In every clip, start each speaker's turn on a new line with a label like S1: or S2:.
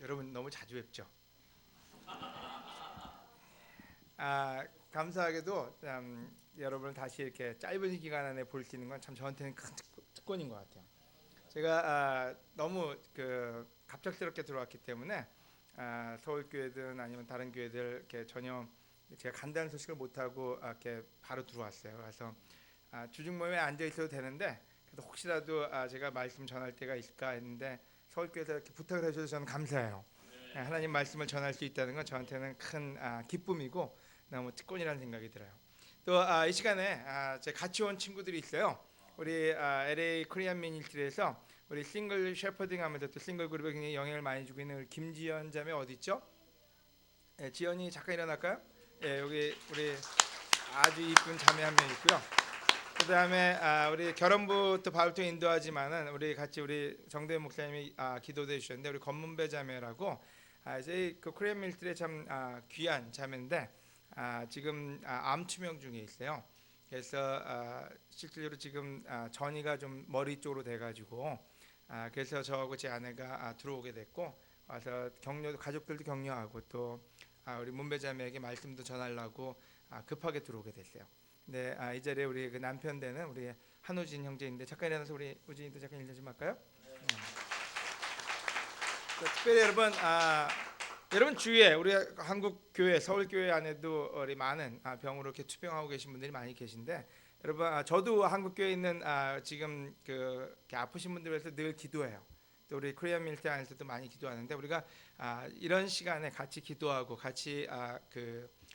S1: 여러분 너무 자주 뵙죠. 감사하게도 여러분을 다시 이렇게 짧은 기간 안에 볼 수 있는 건 참 저한테는 큰 특권인 것 같아요. 제가 너무 갑작스럽게 들어왔기 때문에 서울교회든 아니면 다른 교회들 이렇게 전혀 제가 간다는 소식을 못 하고 이렇게 바로 들어왔어요. 그래서 주중 모임에 앉아 있어도 되는데 그래도 혹시라도 제가 말씀 전할 때가 있을까 했는데 서울교회에서 이렇게 부탁을 해주셔서 저는 감사해요. 하나님 말씀을 전할 수 있다는 건 저한테는 큰 기쁨이고 너무 특권이라는 생각이 들어요. 또 이 시간에 제 같이 온 친구들이 있어요. 우리 LA 코리안 미니스트리에서 우리 싱글 셰퍼딩 하면서 또 싱글 그룹에 굉장히 영향을 많이 주고 있는 우리 김지연 자매 어디 있죠? 지연이 잠깐 일어날까요? 여기 우리 아주 이쁜 자매 한 명 있고요. 그 다음에 우리 결혼부터 바울도 인도하지만은 우리 같이 우리 정대현 목사님이 기도해 주셨는데 우리 검문배 자매라고 이제 그 코리안 밀들의 참 귀한 자매인데 지금 암 투명 중에 있어요. 그래서 실제로 지금 전이가 좀 머리 쪽으로 돼가지고 그래서 저하고 제 아내가 들어오게 됐고 와서 격려 가족들도 격려하고 또 우리 문배 자매에게 말씀도 전하려고 급하게 들어오게 됐어요. 네, 이 자리에 우리 그 남편 되는 우리 한우진 형제인데 잠깐 일어나서 우리 우진이도 잠깐 인사 좀 할까요? 특별히 여러분 주위에 우리 한국 교회 서울 교회 안에도 우리 많은 병으로 이렇게 투병하고 계신 분들이 많이 계신데 여러분 저도 한국 교회에 있는 지금 이렇게 아프신 분들 위해서 늘 기도해요. 또 우리 코리안 밀트 안에서도 많이 기도하는데 우리가 이런 시간에 같이 기도하고 같이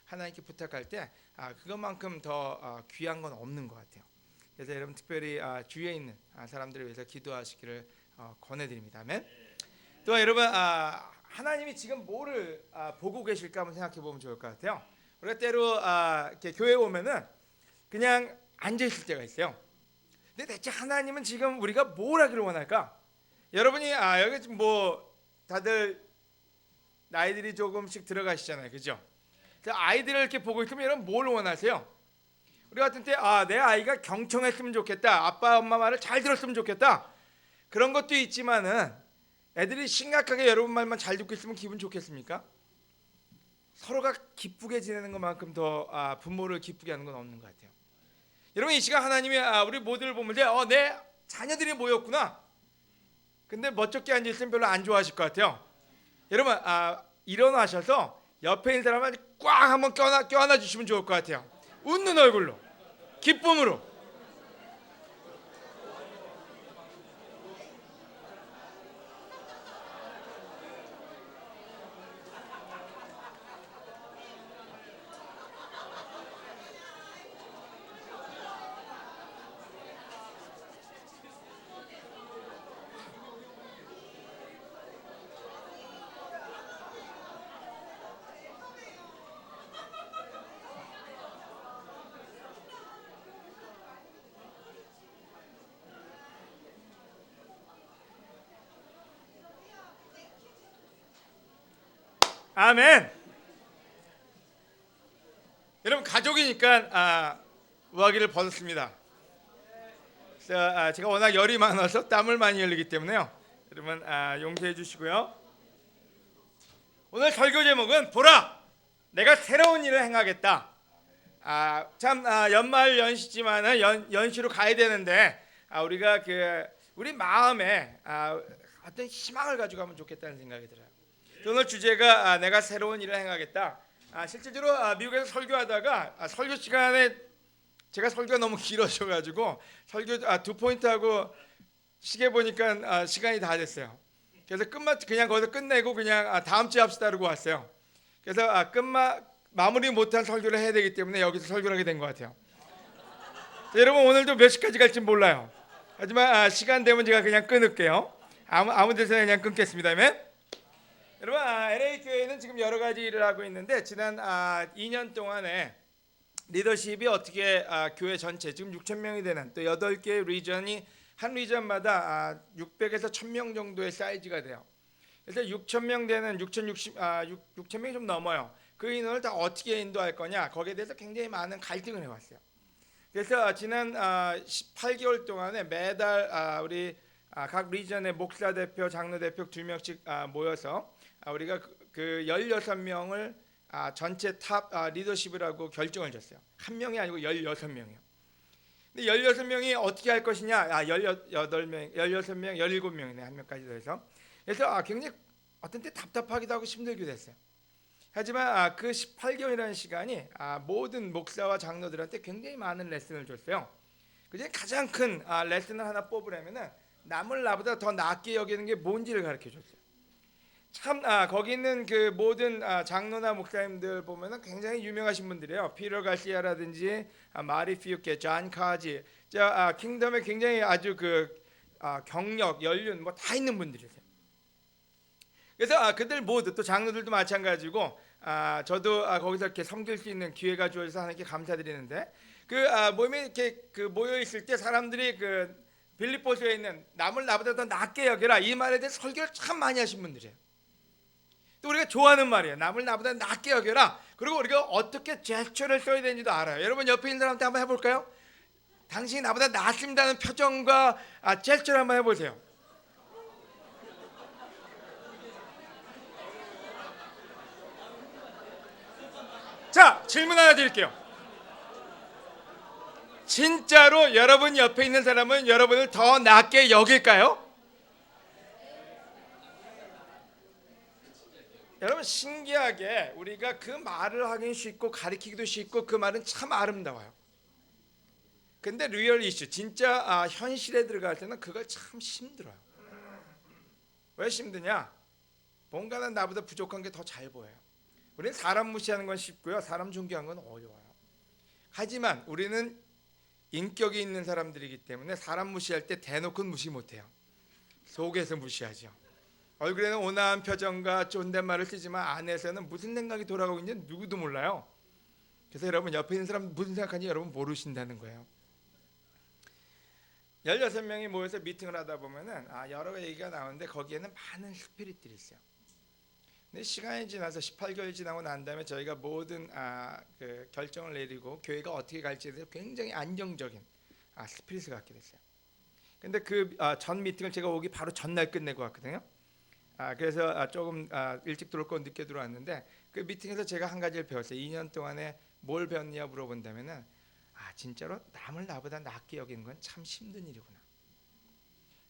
S1: 하나님께 부탁할 때 그것만큼 더 귀한 건 없는 것 같아요. 그래서 여러분 특별히 주위에 있는 사람들을 위해서 기도하시기를 권해드립니다. 아멘. 또 여러분 하나님이 지금 뭐를 보고 계실까 한번 생각해 보면 좋을 것 같아요. 우리가 때로 이렇게 교회 오면은 그냥 앉아 있을 때가 있어요. 근데 대체 하나님은 지금 우리가 뭘 하기를 원할까? 여러분이 여기 뭐 다들 나이들이 조금씩 들어가시잖아요, 그죠? 아이들을 이렇게 보고 있으면 여러분 뭘 원하세요? 우리 같은 때 내 아이가 경청했으면 좋겠다, 아빠 엄마 말을 잘 들었으면 좋겠다, 그런 것도 있지만은 애들이 심각하게 여러분 말만 잘 듣고 있으면 기분 좋겠습니까? 서로가 기쁘게 지내는 것만큼 더 부모를 기쁘게 하는 건 없는 것 같아요. 여러분 이 시간 하나님이 우리 모두를 보면서 내 자녀들이 모였구나. 근데 멋쩍게 앉아있으면 별로 안 좋아하실 것 같아요. 여러분 일어나셔서 옆에 있는 사람을 꽉 한번 껴안아 주시면 좋을 것 같아요. 웃는 얼굴로, 기쁨으로. 아멘. 여러분 가족이니까 우아기를 벗었습니다. 제가 워낙 열이 많아서 땀을 많이 흘리기 때문에요. 여러분 용서해 주시고요. 오늘 설교 제목은 보라, 내가 새로운 일을 행하겠다. 참 연말 연시지만은 연시로 가야 되는데 우리가 우리 마음에 어떤 희망을 가지고 가면 좋겠다는 생각이 들어요. 오늘 주제가 내가 새로운 일을 행하겠다. 실제로 미국에서 설교하다가 설교 시간에 제가 설교가 너무 길어져가지고 설교 2포인트하고 시계 보니까 시간이 다 됐어요. 그래서 그냥 거기서 끝내고 그냥 다음 주에 합시다 그러고 왔어요. 그래서 마무리 못한 설교를 해야 되기 때문에 여기서 설교를 하게 된 것 같아요. 여러분 오늘도 몇 시까지 갈지 몰라요. 하지만 시간 되면 제가 그냥 끊을게요. 아무 데서나 그냥 끊겠습니다. 아멘. 여러분 LA 교회는 지금 여러 가지 일을 하고 있는데 지난 2년 동안에 리더십이 어떻게 교회 전체 지금 6천 명이 되는 또 8개의 리전이 한 리전마다 600에서 1,000명 정도의 사이즈가 돼요. 그래서 6천 명 되는 6천 명이 좀 넘어요. 그 인원을 다 어떻게 인도할 거냐 거기에 대해서 굉장히 많은 갈등을 해왔어요. 그래서 지난 18개월 동안에 매달 우리 각 리전의 목사 대표, 장로 대표 2명씩 모여서 우리가 그 16명을 전체 탑 리더십이라고 결정을 줬어요. 한 명이 아니고 16명이요. 근데 16명이 어떻게 할 것이냐? 18명, 16명, 17명이네. 한 명까지 더해서. 그래서 굉장히 어떤 때 답답하기도 하고 힘들기도 했어요. 하지만 그 18개월이라는 시간이 모든 목사와 장로들한테 굉장히 많은 레슨을 줬어요. 그중에 가장 큰 레슨을 하나 뽑으려면은 남을 나보다 더 낫게 여기는 게 뭔지를 가르쳐 줬어요. 참 거기 있는 그 모든 장로나 목사님들 보면은 굉장히 유명하신 분들이에요. 피터 가시아라든지 마리 피우케, 존 카지, 킹덤에 굉장히 아주 그 경력, 연륜 뭐 다 있는 분들이세요. 그래서 그들 모두 또 장로들도 마찬가지고 저도 거기서 이렇게 섬길 수 있는 기회가 주어져서 하나님께 감사드리는데 그 모임에 이렇게 그 모여 있을 때 사람들이 그 빌립보서에 있는 남을 나보다 더 낫게 여겨라 이 말에 대해 설교를 참 많이 하신 분들이에요. 또 우리가 좋아하는 말이에요. 남을 나보다 낫게 여겨라. 그리고 우리가 어떻게 제스처를 써야 되는지도 알아요. 여러분 옆에 있는 사람한테 한번 해볼까요? 당신이 나보다 낫습니다는 표정과 제스처를 한번 해보세요. 자, 질문 하나 드릴게요. 진짜로 여러분 옆에 있는 사람은 여러분을 더 낫게 여길까요? 여러분 신기하게 우리가 그 말을 하긴 쉽고 가르치기도 쉽고 그 말은 참 아름다워요. 근데 리얼 이슈 진짜 현실에 들어갈 때는 그걸 참 힘들어요. 왜 힘드냐? 뭔가는 나보다 부족한 게 더 잘 보여요. 우리는 사람 무시하는 건 쉽고요. 사람 존경하는 건 어려워요. 하지만 우리는 인격이 있는 사람들이기 때문에 사람 무시할 때 대놓고는 무시 못해요. 속에서 무시하죠. 얼굴에는 온화한 표정과 존댓말을 쓰지만 안에서는 무슨 생각이 돌아가고 있는지 누구도 몰라요. 그래서 여러분 옆에 있는 사람 무슨 생각하는지 여러분 모르신다는 거예요. 16명이 모여서 미팅을 하다 보면은 여러 얘기가 나오는데 거기에는 많은 스피릿들이 있어요. 근데 시간이 지나서 18개월이 지나고 난 다음에 저희가 모든 그 결정을 내리고 교회가 어떻게 갈지에 대해서 굉장히 안정적인 스피릿을 갖게 됐어요. 근데 그 전 미팅을 제가 오기 바로 전날 끝내고 왔거든요. 그래서 조금 일찍 들어올 건 늦게 들어왔는데 그 미팅에서 제가 한 가지를 배웠어요. 2년 동안에 뭘 배웠냐 물어본다면은 진짜로 남을 나보다 낫게 여기는 건 참 힘든 일이구나.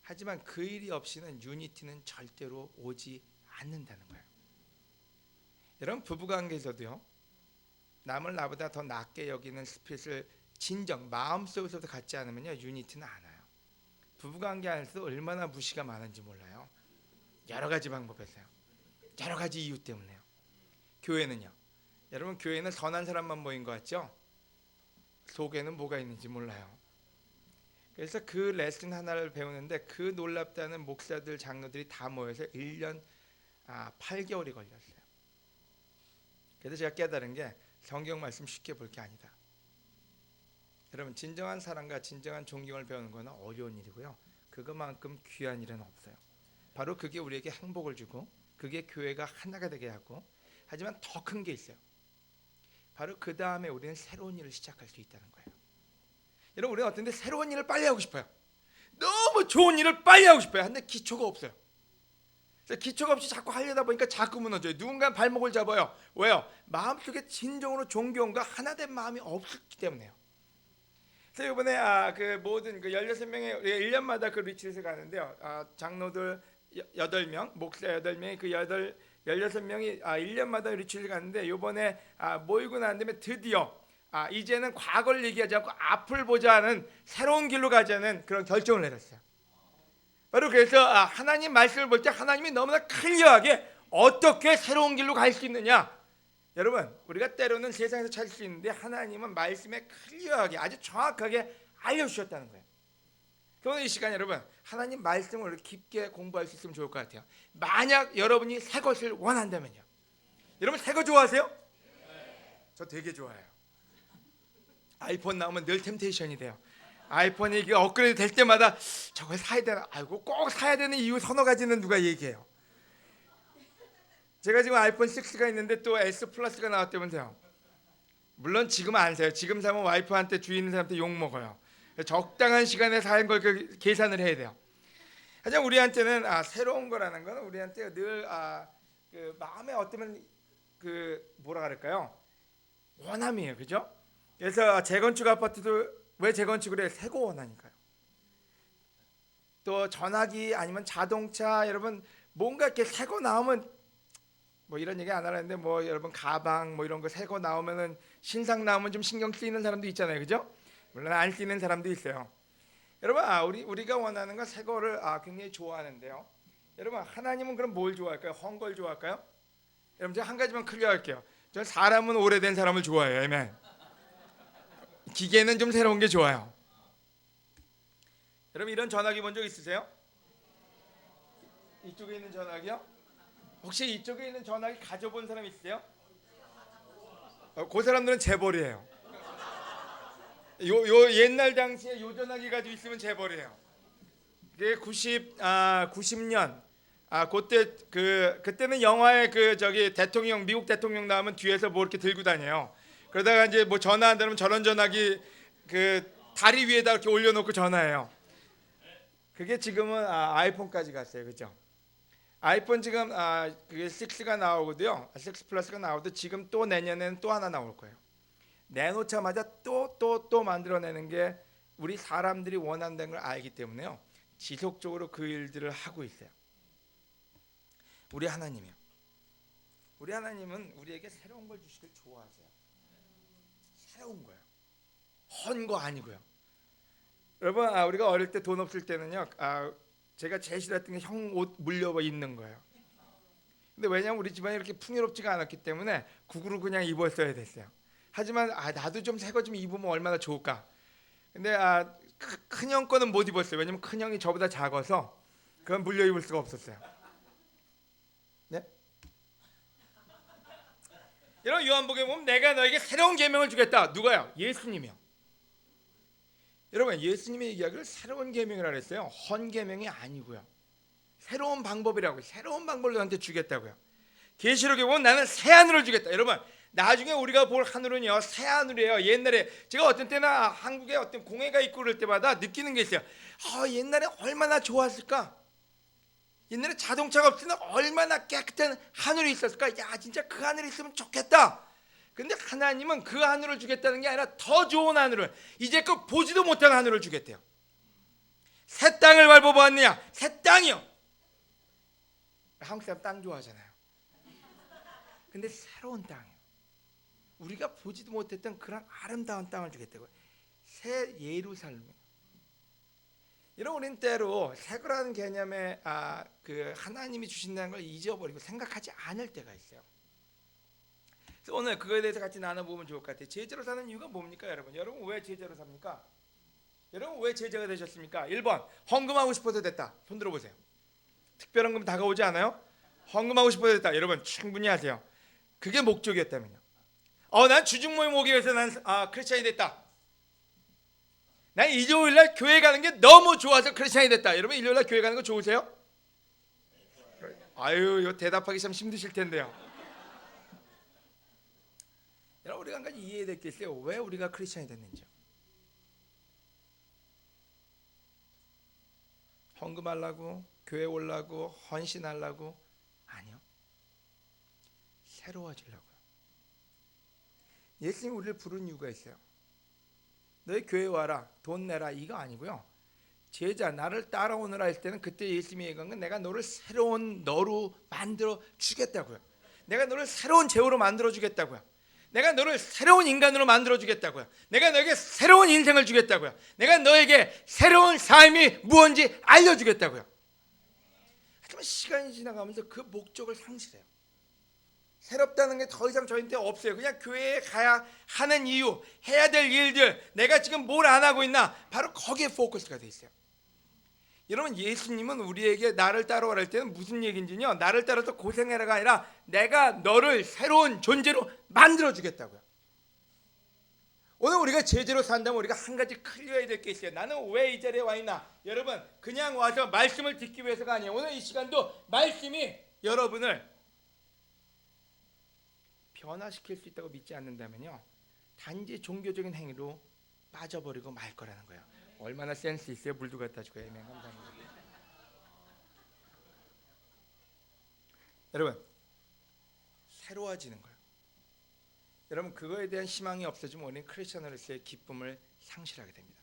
S1: 하지만 그 일이 없이는 유니티는 절대로 오지 않는다는 거예요. 여러분 부부관계에서도요. 남을 나보다 더 낫게 여기는 스피릿을 진정 마음속에서도 갖지 않으면요 유니티는 안 와요. 부부관계 안에서 얼마나 무시가 많은지 몰라요. 여러 가지 방법에서요. 여러 가지 이유 때문에요. 교회는요. 여러분 교회는 선한 사람만 모인 것 같죠? 속에는 뭐가 있는지 몰라요. 그래서 그 레슨 하나를 배우는데 그 놀랍다는 목사들 장로들이 다 모여서 1년 8개월이 걸렸어요. 그래서 제가 깨달은 게 성경 말씀 쉽게 볼 게 아니다. 여러분 진정한 사랑과 진정한 존경을 배우는 것은 어려운 일이고요. 그것만큼 귀한 일은 없어요. 바로 그게 우리에게 행복을 주고 그게 교회가 하나가 되게 하고 하지만 더 큰 게 있어요. 바로 그 다음에 우리는 새로운 일을 시작할 수 있다는 거예요. 여러분 우리는 어떤데 새로운 일을 빨리 하고 싶어요. 너무 좋은 일을 빨리 하고 싶어요. 근데 기초가 없어요. 그래서 기초가 없이 자꾸 하려다 보니까 자꾸 무너져요. 누군가 발목을 잡아요. 왜요? 마음속에 진정으로 존경과 하나된 마음이 없기 때문에요. 그래서 이번에 그 모든 그 16명의 1년마다 그 리트릿을 가는데요. 장로들 8명, 목사 8명이 그 16명이 1년마다 리트릿을 가는데 이번에 모이고 난 다음에 드디어 이제는 과거를 얘기하지 않고 앞을 보자는 새로운 길로 가자는 그런 결정을 내렸어요. 바로 그래서 하나님 말씀을 볼 때 하나님이 너무나 클리어하게 어떻게 새로운 길로 갈 수 있느냐. 여러분 우리가 때로는 세상에서 찾을 수 있는데 하나님은 말씀에 클리어하게 아주 정확하게 알려주셨다는 거예요. 오늘 이 시간 여러분 하나님 말씀을 깊게 공부할 수 있으면 좋을 것 같아요. 만약 여러분이 새 것을 원한다면요. 여러분 새 거 좋아하세요? 네. 저 되게 좋아해요. 아이폰 나오면 늘 템테이션이 돼요. 아이폰이 이게 업그레이드 될 때마다 저걸 사야 되나? 아이고 꼭 사야 되는 이유 서너 가지는 누가 얘기해요. 제가 지금 아이폰 6가 있는데 또 S 플러스가 나왔다면서요. 물론 지금 안 사요. 지금 사면 와이프한테 주위 있는 사람한테 욕 먹어요. 적당한 시간에 사는 걸 계산을 해야 돼요. 하지만 우리한테는 새로운 거라는 건 우리한테 늘 그 마음에 어떤 그 뭐라 그럴까요? 원함이에요, 그죠? 그래서 재건축 아파트도 왜 재건축을 해? 새고 원하니까요. 또 전화기 아니면 자동차 여러분 뭔가 이렇게 새거 나오면 뭐 이런 얘기 안 하는데 뭐 여러분 가방 뭐 이런 거 새거 나오면은 신상 나오면 좀 신경 쓰이는 사람도 있잖아요, 그죠? 물론 안 쓰이는 사람도 있어요. 여러분 우리가 원하는 건 새 거를 굉장히 좋아하는데요. 여러분 하나님은 그럼 뭘 좋아할까요? 헌 걸 좋아할까요? 여러분 제가 한 가지만 클리어할게요. 저는 사람은 오래된 사람을 좋아해요. 아멘. 기계는 좀 새로운 게 좋아요. 여러분 이런 전화기 본 적 있으세요? 이쪽에 있는 전화기요? 혹시 이쪽에 있는 전화기 가져본 사람 있으세요? 그 사람들은 재벌이에요. 요 옛날 당시에 요 전화기 가지고 있으면 재벌이에요. 그게 90년 그때 그때는 영화에 그 저기 대통령 미국 대통령 나오면 뒤에서 뭐 이렇게 들고 다녀요. 그러다가 이제 뭐 전화 안 되면 저런 전화기 그 다리 위에다 이렇게 올려놓고 전화해요. 그게 지금은 아이폰까지 갔어요, 그죠? 아이폰 지금 그게 6가 나오거든요. 6 플러스가 나오도 지금 또 내년에는 또 하나 나올 거예요. 내놓자마자 또 만들어내는 게 우리 사람들이 원한다는 걸 알기 때문에요. 지속적으로 그 일들을 하고 있어요. 우리 하나님이요. 우리 하나님은 우리에게 새로운 걸 주시길 좋아하세요. 새로운 거예요. 헌 거 아니고요. 여러분 우리가 어릴 때 돈 없을 때는요. 제가 제일 싫어했던 게 형 옷 물려 입는 거예요. 근데 왜냐면 우리 집안이 이렇게 풍요롭지가 않았기 때문에 국으로 그냥 입었어야 됐어요. 하지만 나도 좀 새 거 좀 입으면 얼마나 좋을까. 근데 큰형 거는 못 입었어요. 왜냐면 큰형이 저보다 작아서 그건 물려 입을 수가 없었어요. 네? 여러분 요한복음에 보면 내가 너에게 새로운 계명을 주겠다. 누가요? 예수님이요. 여러분 예수님이 얘기하기를 새로운 계명이라고 했어요. 헌 계명이 아니고요. 새로운 방법이라고 새로운 방법을 너한테 주겠다고요. 계시록에 보면 나는 새 하늘을 주겠다. 여러분 나중에 우리가 볼 하늘은요 새 하늘이에요. 옛날에 제가 어떤 때나 한국에 어떤 공회가 있고 그럴 때마다 느끼는 게 있어요. 옛날에 얼마나 좋았을까. 옛날에 자동차가 없으면 얼마나 깨끗한 하늘이 있었을까. 야 진짜 그 하늘이 있으면 좋겠다. 근데 하나님은 그 하늘을 주겠다는 게 아니라 더 좋은 하늘을 이제껏 보지도 못한 하늘을 주겠대요. 새 땅을 밟아보았느냐. 새 땅이요. 한국 사람 땅 좋아하잖아요. 근데 새로운 땅이에요. 우리가 보지도 못했던 그런 아름다운 땅을 주겠다고요. 새 예루살렘. 여러분 우리는 때로 새 거라는 개념에 그 하나님이 주신다는 걸 잊어버리고 생각하지 않을 때가 있어요. 그래서 오늘 그거에 대해서 같이 나눠보면 좋을 것 같아요. 제자로 사는 이유가 뭡니까 여러분? 여러분 왜 제자로 삽니까? 여러분 왜 제자가 되셨습니까? 1번 헌금하고 싶어서 됐다. 손 들어보세요. 특별한 금 다가오지 않아요? 헌금하고 싶어서 됐다. 여러분 충분히 하세요. 그게 목적이었다면요. 난 주중 모임 오기 위해서 난 크리스찬이 됐다. 난 일요일날 교회 가는 게 너무 좋아서 크리스찬이 됐다. 여러분 일요일날 교회 가는 거 좋으세요? 아유 이거 대답하기 참 힘드실 텐데요. 여러분 우리가 한 가지 이해해야 될 게 있어요. 왜 우리가 크리스찬이 됐는지요. 헌금하려고 교회 오려고 헌신하려고 아니요. 새로워지려고요. 예수님이 우리를 부른 이유가 있어요. 너희 교회 와라 돈 내라 이거 아니고요. 제자 나를 따라오느라 할 때는 그때 예수님이 얘기한 건 내가 너를 새로운 너로 만들어 주겠다고요. 내가 너를 새로운 제호로 만들어 주겠다고요. 내가 너를 새로운 인간으로 만들어 주겠다고요. 내가 너에게 새로운 인생을 주겠다고요. 내가 너에게 새로운 삶이 무엇인지 알려주겠다고요. 하지만 시간이 지나가면서 그 목적을 상실해요. 새롭다는 게 더 이상 저희한테 없어요. 그냥 교회에 가야 하는 이유, 해야 될 일들, 내가 지금 뭘 안 하고 있나, 바로 거기에 포커스가 돼 있어요. 여러분 예수님은 우리에게 나를 따라오라 할 때는 무슨 얘기인지요. 나를 따라서 고생해라가 아니라 내가 너를 새로운 존재로 만들어 주겠다고요. 오늘 우리가 제대로 산다면 우리가 한 가지 클리어해야 될 게 있어요. 나는 왜 이 자리에 와 있나. 여러분 그냥 와서 말씀을 듣기 위해서가 아니에요. 오늘 이 시간도 말씀이 여러분을 변화시킬 수 있다고 믿지 않는다면요. 단지 종교적인 행위로 빠져버리고 말 거라는 거예요. 얼마나 센스 있어요. 물도 갖다 주고. 아멘. 감사합니다. 여러분 새로워지는 거예요. 여러분 그거에 대한 희망이 없어지면 우리는 크리스천으로서의 기쁨을 상실하게 됩니다.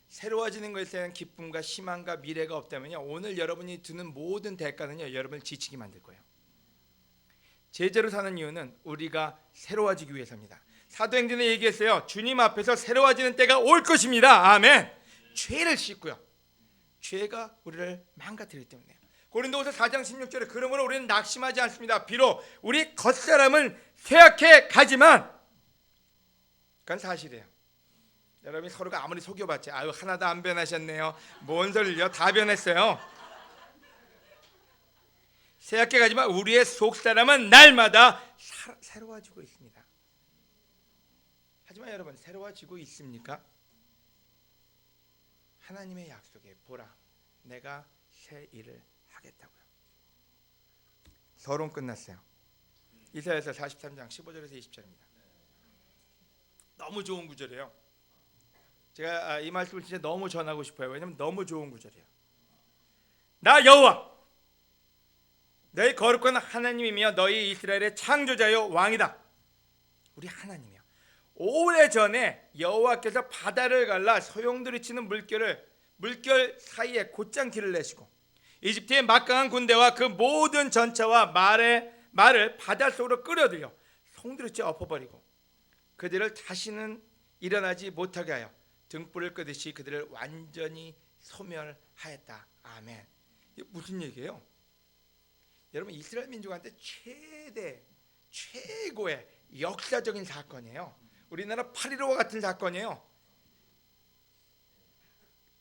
S1: 새로워지는 것에 대한 기쁨과 희망과 미래가 없다면요, 오늘 여러분이 두는 모든 대가는요, 여러분을 지치게 만들 거예요. 제자로 사는 이유는 우리가 새로워지기 위해서입니다. 사도행전에 얘기했어요. 주님 앞에서 새로워지는 때가 올 것입니다. 아멘. 죄를 씻고요, 죄가 우리를 망가뜨리기 때문에. 고린도후서 4장 16절에 그러므로 우리는 낙심하지 않습니다. 비록 우리 겉사람은 쇠약해 가지만, 그건 사실이에요. 여러분이 서로가 아무리 속여봤자 아유 하나도 안 변하셨네요, 뭔 소리요, 다 변했어요. 쇠약해 가지만 우리의 속사람은 날마다 새로워지고 있습니다. 하지만 여러분, 새로워지고 있습니까? 하나님의 약속에 보라, 내가 새 일을 하겠다고요. 서론 끝났어요. 이사야서 43장 15절에서 20절입니다. 너무 좋은 구절이에요. 제가 이 말씀을 진짜 너무 전하고 싶어요. 왜냐하면 너무 좋은 구절이에요. 나 여호와 너희 거룩한 하나님이며 너희 이스라엘의 창조자요 왕이다. 우리 하나님이요. 오래전에 여호와께서 바다를 갈라 소용돌이 치는 물결 사이에 곧장 길을 내시고 이집트의 막강한 군대와 그 모든 전차와 말을 바닷속으로 끌어들여 송두리째 엎어버리고 그들을 다시는 일어나지 못하게 하여 등불을 끄듯이 그들을 완전히 소멸하였다. 아멘. 이게 무슨 얘기예요? 여러분, 이스라엘 민족한테 최고의 역사적인 사건이에요. 우리나라 8.15와 같은 사건이에요.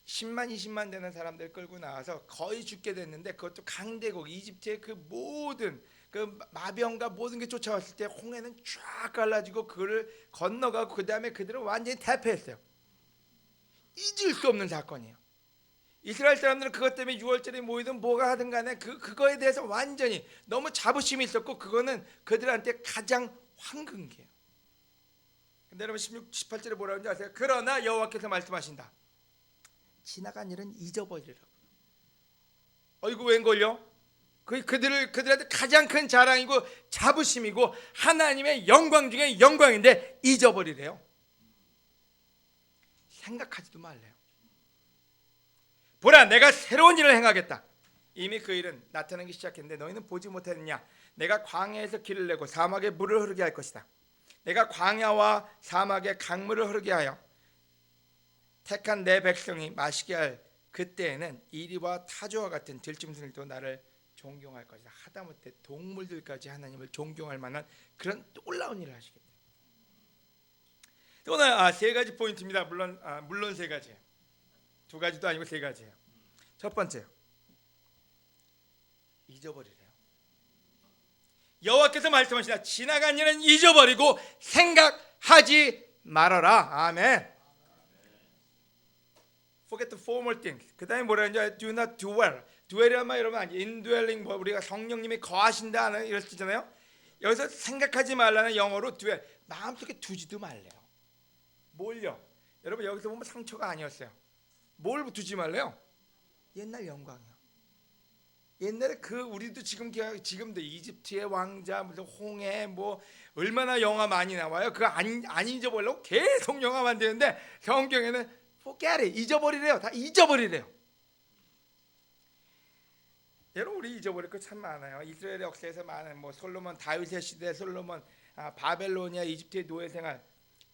S1: 10만 20만 되는 사람들 끌고 나와서 거의 죽게 됐는데, 그것도 강대국 이집트의 그 모든 그 마병과 모든 게 쫓아왔을 때 홍해는 쫙 갈라지고 그를 건너가고 그 다음에 그들은 완전히 대패했어요. 잊을 수 없는 사건이에요. 이스라엘 사람들은 그것 때문에 6월절에 모이든 뭐가 하든 간에 그거에 대해서 완전히 너무 자부심이 있었고, 그거는 그들한테 가장 황금기예요. 근데 여러분 16, 18절에 뭐라고 하는지 아세요? 그러나 여호와께서 말씀하신다. 지나간 일은 잊어버리라고. 이거 웬걸요? 그들한테 가장 큰 자랑이고 자부심이고 하나님의 영광 중에 영광인데 잊어버리래요. 생각하지도 말래요. 보라, 내가 새로운 일을 행하겠다. 이미 그 일은 나타나기 시작했는데 너희는 보지 못했느냐? 내가 광야에서 길을 내고 사막에 물을 흐르게 할 것이다. 내가 광야와 사막에 강물을 흐르게 하여 택한 내 백성이 마시게 할 그때에는 이리와 타조와 같은 들짐승들도 나를 존경할 것이다. 하다못해 동물들까지 하나님을 존경할 만한 그런 놀라운 일을 하시겠다. 오늘 세 가지 포인트입니다. 물론 세 가지예요. 두 가지도 아니고 세 가지예요. 첫 번째, 잊어버리래요. 여호와께서 말씀하시다. 지나간 일은 잊어버리고 생각하지 말아라. 아멘. Forget the former things. 그 다음에 뭐라 하는지 do not dwell. dwell이란 여러분 indwelling, 우리가 성령님이 거하신다 이럴 수 있잖아요. 여기서 생각하지 말라는 영어로 dwell, 마음속에 두지도 말래요. 뭘요? 여러분 여기서 보면 상처가 아니었어요. 뭘 두지 말래요? 옛날 영광이요. 옛날에 우리도 지금도 이집트의 왕자, 무슨 홍해, 뭐 얼마나 영화 많이 나와요. 그거 안 잊어버리려고 계속 영화 만드는데 성경에는 forget it, 잊어버리래요. 다 잊어버리래요. 여러분 우리 잊어버릴 거 참 많아요. 이스라엘 역사에서 많은 솔로몬, 다윗의 시대, 솔로몬, 바벨로니아, 이집트의 노예 생활.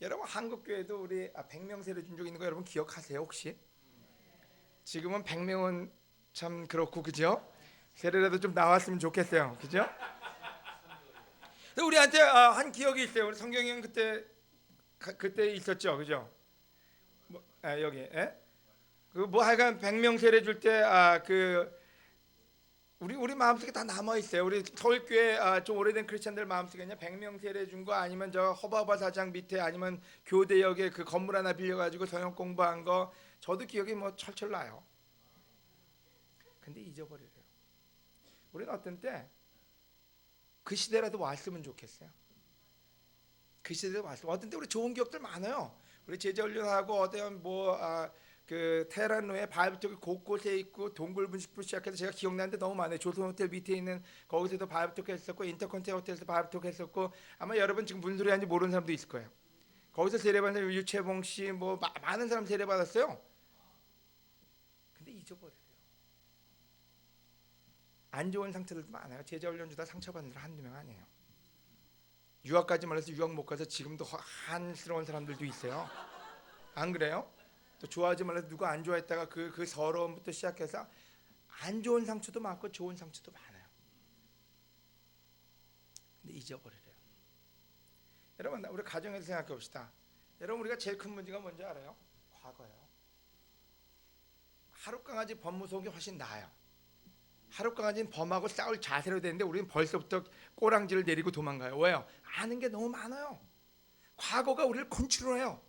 S1: 여러분 한국 교회도 우리 100명 세례준족 있는 거 여러분 기억하세요 혹시? 지금은 100명은 참 그렇고 그죠? 세례라도 좀 나왔으면 좋겠어요, 그죠? 우리한테 한 기억이 있어요. 우리 성경이 형 그때 있었죠, 그죠? 여기, 예? 하여간 100명 세례 줄 때 우리 마음속에 다 남아 있어요. 우리 서울교회 좀 오래된 크리스천들 마음속에 100명 세례 준 거, 아니면 저 허바바 사장 밑에 아니면 교대역에 그 건물 하나 빌려가지고 성경 공부한 거, 저도 기억이 철철 나요. 근데 잊어버리래요. 우리는 어떤 때 그 시대라도 왔으면 좋겠어요. 그 시대라도 왔으면. 어떤 때 우리 좋은 기억들 많아요. 우리 제자 훈련하고 어떤 그 테헤란로에 바이블톡이 곳곳에 있고 동굴 분식부 시작해서 제가 기억나는데 너무 많아요. 조선 호텔 밑에 있는 거기서도 바이블톡 했었고 인터컨티넨탈 호텔에서 바이블톡 했었고 아마 여러분 지금 무슨 소리 하는지 모르는 사람도 있을 거예요. 거기서 세례받은 유채봉 씨 뭐 많은 사람 세례받았어요. 근데 잊어버려요. 안 좋은 상처들도 많아요. 제자 훈련 주다 상처받는 사람 한두 명 아니에요. 유학 가지 말아서 유학 못 가서 지금도 한스러운 사람들도 있어요. 안 그래요? 또 좋아하지 말아서 누가 안 좋아했다가 그 서러움부터 시작해서 안 좋은 상처도 많고 좋은 상처도 많아요. 근데 잊어버리래요. 여러분 우리 가정에서 생각해 봅시다. 여러분 우리가 제일 큰 문제가 뭔지 알아요? 과거예요. 하룻강아지 법무속이 훨씬 나아요. 하룻강아지는 범하고 싸울 자세로 되는데 우리는 벌써부터 꼬랑지를 내리고 도망가요. 왜요? 아는 게 너무 많아요. 과거가 우리를 컨트롤해요.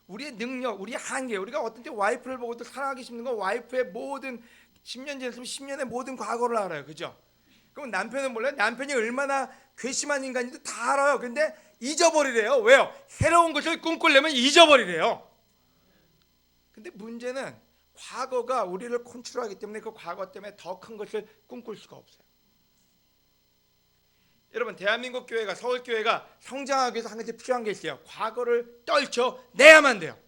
S1: 우리의 능력, 우리의 한계, 우리가 어떤 때 와이프를 보고도 사랑하기 힘든 건 와이프의 모든 10년 전에 10년의 모든 과거를 알아요. 그죠? 그럼 남편은 몰라요? 남편이 얼마나 괘씸한 인간인지 다 알아요. 근데 잊어버리래요. 왜요? 새로운 것을 꿈꾸려면 잊어버리래요. 근데 문제는 과거가 우리를 컨트롤하기 때문에 그 과거 때문에 더 큰 것을 꿈꿀 수가 없어요. 여러분 대한민국 교회가 서울교회가 성장하기 위해서 한 가지 필요한 게 있어요. 과거를 떨쳐내야만 돼요.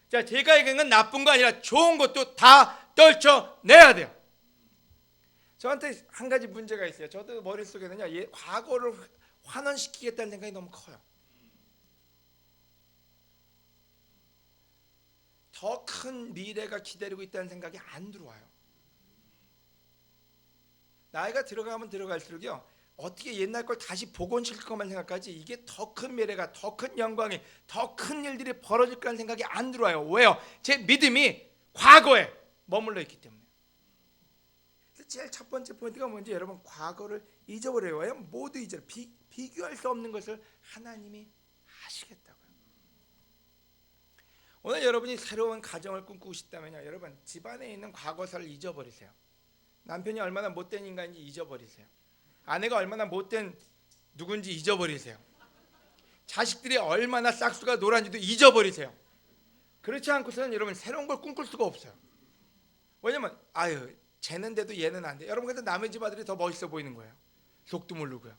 S1: 자, 제가 얘기한 건 나쁜 거 아니라 좋은 것도 다 떨쳐내야 돼요. 저한테 한 가지 문제가 있어요. 저도 머릿속에는요, 과거를 환원시키겠다는 생각이 너무 커요. 더 큰 미래가 기다리고 있다는 생각이 안 들어와요. 나이가 들어가면 들어갈수록요, 어떻게 옛날 걸 다시 복원시킬 것만 생각하지 이게 더 큰 미래가, 더 큰 영광이, 더 큰 일들이 벌어질 거라는 생각이 안 들어와요. 왜요? 제 믿음이 과거에 머물러 있기 때문에. 그래서 제일 첫 번째 포인트가 뭔지 여러분 과거를 잊어버려요. 왜요? 모두 잊어요. 비교할 수 없는 것을 하나님이 하시겠다고요. 오늘 여러분이 새로운 가정을 꿈꾸고 싶다면요, 여러분 집안에 있는 과거사를 잊어버리세요. 남편이 얼마나 못된 인간인지 잊어버리세요. 아내가 얼마나 못된 누군지 잊어버리세요. 자식들이 얼마나 싹수가 노란지도 잊어버리세요. 그렇지 않고서는 여러분 새로운 걸 꿈꿀 수가 없어요. 왜냐면 아유 쟤는 돼도 얘는 안 돼. 여러분 그래서 남의 집 아들이 더 멋있어 보이는 거예요. 속도 모르고요.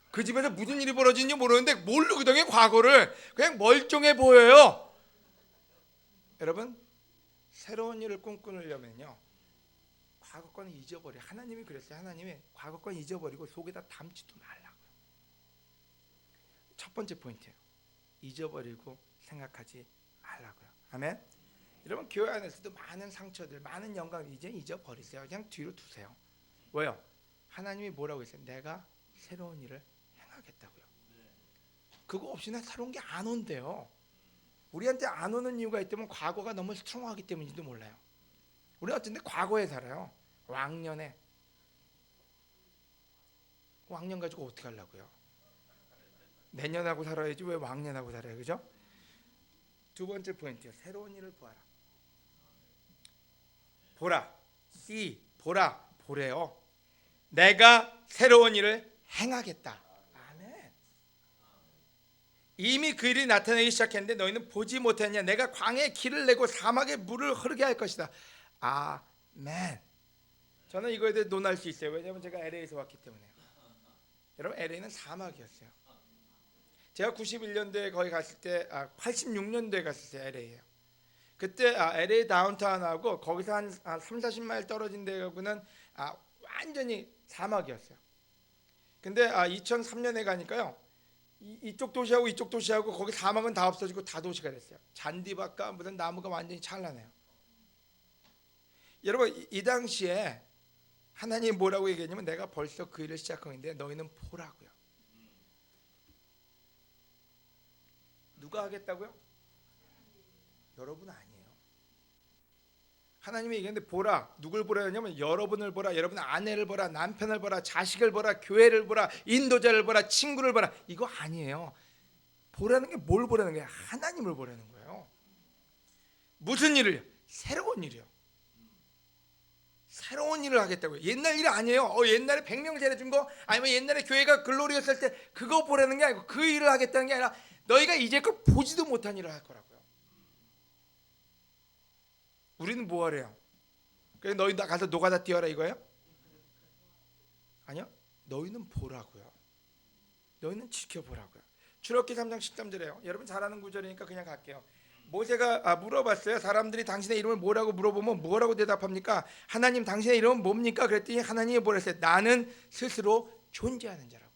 S1: 그 집에서 무슨 일이 벌어지는지 모르는데 모르거든요. 과거를 그냥 멀쩡해 보여요. 여러분 새로운 일을 꿈꾸려면요 과거 거는 잊어버려. 하나님이 그랬어요. 하나님이 과거 건 잊어버리고 속에다 담지도 말라고요. 첫 번째 포인트예요. 잊어버리고 생각하지 말라고요. 아멘. 여러분 교회 안에서도 많은 상처들, 많은 영광 이제 잊어버리세요. 그냥 뒤로 두세요. 왜요? 하나님이 뭐라고 했어요? 내가 새로운 일을 행하겠다고요. 그거 없이는 새로운 게 안 온대요. 우리한테 안 오는 이유가 있다면 과거가 너무 스트롱하기 때문인지도 몰라요. 우리는 어쩐데 과거에 살아요. 왕년에. 왕년 가지고 어떻게 하려고요? 내년하고 살아야지 왜 왕년하고 살아요? 그죠? 두 번째 포인트요. 새로운 일을 보아라. 보라. see. 보라. 보래요. 내가 새로운 일을 행하겠다. 아멘. 이미 그 일이 나타나기 시작했는데 너희는 보지 못했냐? 내가 광야에 길을 내고 사막에 물을 흐르게 할 것이다. 아멘. 저는 이거에 대해 논할 수 있어요. 왜냐하면 제가 LA에서 왔기 때문에요. 여러분 LA는 사막이었어요. 제가 91년도에 거기 갔을 때 86년도에 갔을 때 LA예요. 그때 LA 다운타운하고 거기서 한 30-40마일 떨어진 데하고는 완전히 사막이었어요. 근데 2003년에 가니까요. 이쪽 도시하고 이쪽 도시하고 거기 사막은 다 없어지고 다 도시가 됐어요. 잔디밭과 무슨 나무가 완전히 찬란해요. 여러분 이 당시에 하나님이 뭐라고 얘기했냐면 내가 벌써 그 일을 시작한 건데 너희는 보라고요. 누가 하겠다고요? 여러분 아니에요. 하나님이 얘기했는데 보라. 누굴 보라냐면 여러분을 보라. 여러분 아내를 보라. 남편을 보라. 자식을 보라. 교회를 보라. 인도자를 보라. 친구를 보라. 이거 아니에요. 보라는 게 뭘 보라는 거예요? 하나님을 보라는 거예요. 무슨 일을요? 새로운 일이요. 새로운 일을 하겠다고요. 옛날 일 아니에요. 옛날에 100명 잘해준 거 아니면 옛날에 교회가 글로리였을 때 그거 보라는 게 아니고 그 일을 하겠다는 게 아니라 너희가 이제껏 보지도 못한 일을 할 거라고요. 우리는 뭐 하래요? 그래 너희 가서 노가다 뛰어라 이거예요? 아니요. 너희는 보라고요. 너희는 지켜보라고요. 출애굽기 3장 13절에요. 여러분 잘 아는 구절이니까 그냥 갈게요. 모세가 물어봤어요. 사람들이 당신의 이름을 뭐라고 물어보면 뭐라고 대답합니까? 하나님 당신의 이름은 뭡니까? 그랬더니 하나님이 뭐랬어요? 나는 스스로 존재하는 자라고요.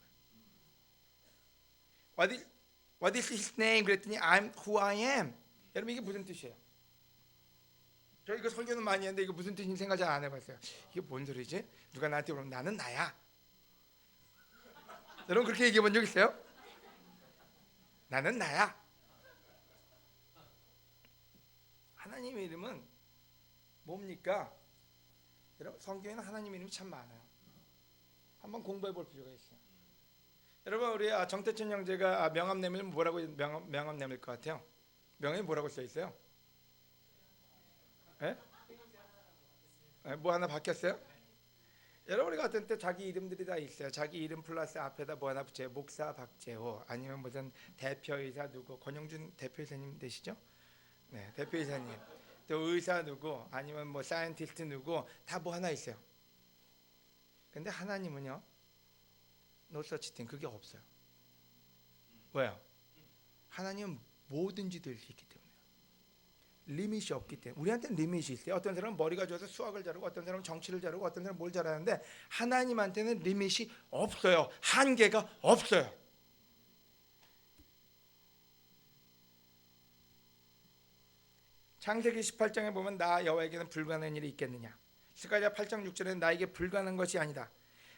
S1: What is his name? 그랬더니 I'm who I am. 여러분 이게 무슨 뜻이에요? 저 이거 설교는 많이 했는데 이거 무슨 뜻인지 생각 잘 안 해봤어요. 이게 뭔 소리지? 누가 나한테 그러면 나는 나야. 여러분 그렇게 얘기해 본 적 있어요? 나는 나야. 하나님의 이름은 뭡니까? 여러분 성경에는 하나님의 이름이 참 많아요. 한번 공부해 볼 필요가 있어요. 여러분 우리 정태천 형제가 명함 내밀면 뭐라고 명함 내밀 것 같아요? 명함이 뭐라고 써 있어요? 예? 뭐 하나 바뀌었어요? 여러분 우리 같은 때 자기 이름들이 다 있어요. 자기 이름 플러스 앞에다 뭐 하나 붙여요. 목사 박재호 아니면 무슨 대표이사 누구 권영준 대표이사님 되시죠? 네, 대표이사님. 또 의사 누구 아니면 뭐 사이언티스트 누구 다 뭐 하나 있어요. 근데 하나님은요. No such thing. 그게 없어요. 왜요? 하나님은 뭐든지 될 수 있기 때문에. 리밋이 없기 때문에. 우리한테는 리밋이 있어요. 어떤 사람은 머리가 좋아서 수학을 잘하고 어떤 사람은 정치를 잘하고 어떤 사람은 뭘 잘하는데 하나님한테는 리밋이 없어요. 한계가 없어요. 창세기 18장에 보면 나 여호와에게는 불가능한 일이 있겠느냐. 스가랴 8장 6절에는 나에게 불가능한 것이 아니다.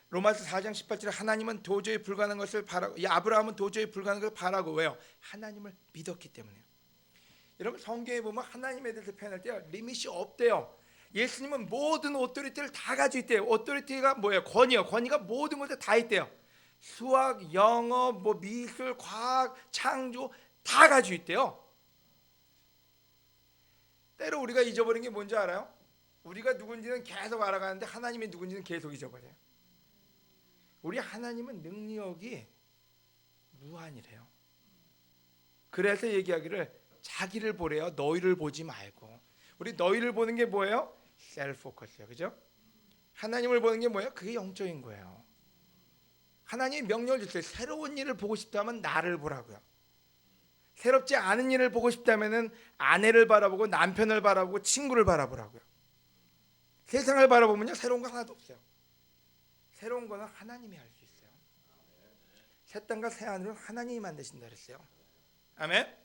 S1: 로마서 4장 18절에 하나님은 도저히 불가능한 것을 바라고 아브라함은 도저히 불가능한 것을 바라고 왜요? 하나님을 믿었기 때문에요. 여러분 성경에 보면 하나님에 대해서 표현할 때 리밋이 없대요. 예수님은 모든 오토리티를 다 가지고 있대요. 오토리티가 뭐예요? 권위요. 권위가 모든 것에 다 있대요. 수학, 영어, 뭐 미술, 과학, 창조 다 가지고 있대요. 때로 우리가 잊어버린 게 뭔지 알아요? 우리가 누군지는 계속 알아가는데 하나님이 누군지는 계속 잊어버려요. 우리 하나님은 능력이 무한이래요. 그래서 얘기하기를 자기를 보래요. 너희를 보지 말고. 우리 너희를 보는 게 뭐예요? 셀프 포커스요. 그죠? 하나님을 보는 게 뭐예요? 그게 영적인 거예요. 하나님이 명령을 주세요. 새로운 일을 보고 싶다면 나를 보라고요. 새롭지 않은 일을 보고 싶다면은 아내를 바라보고 남편을 바라보고 친구를 바라보라고요. 세상을 바라보면요 새로운 거 하나도 없어요. 새로운 거는 하나님이 할 수 있어요. 새 땅과 새 하늘은 하나님이 만드신다 그랬어요. 아멘.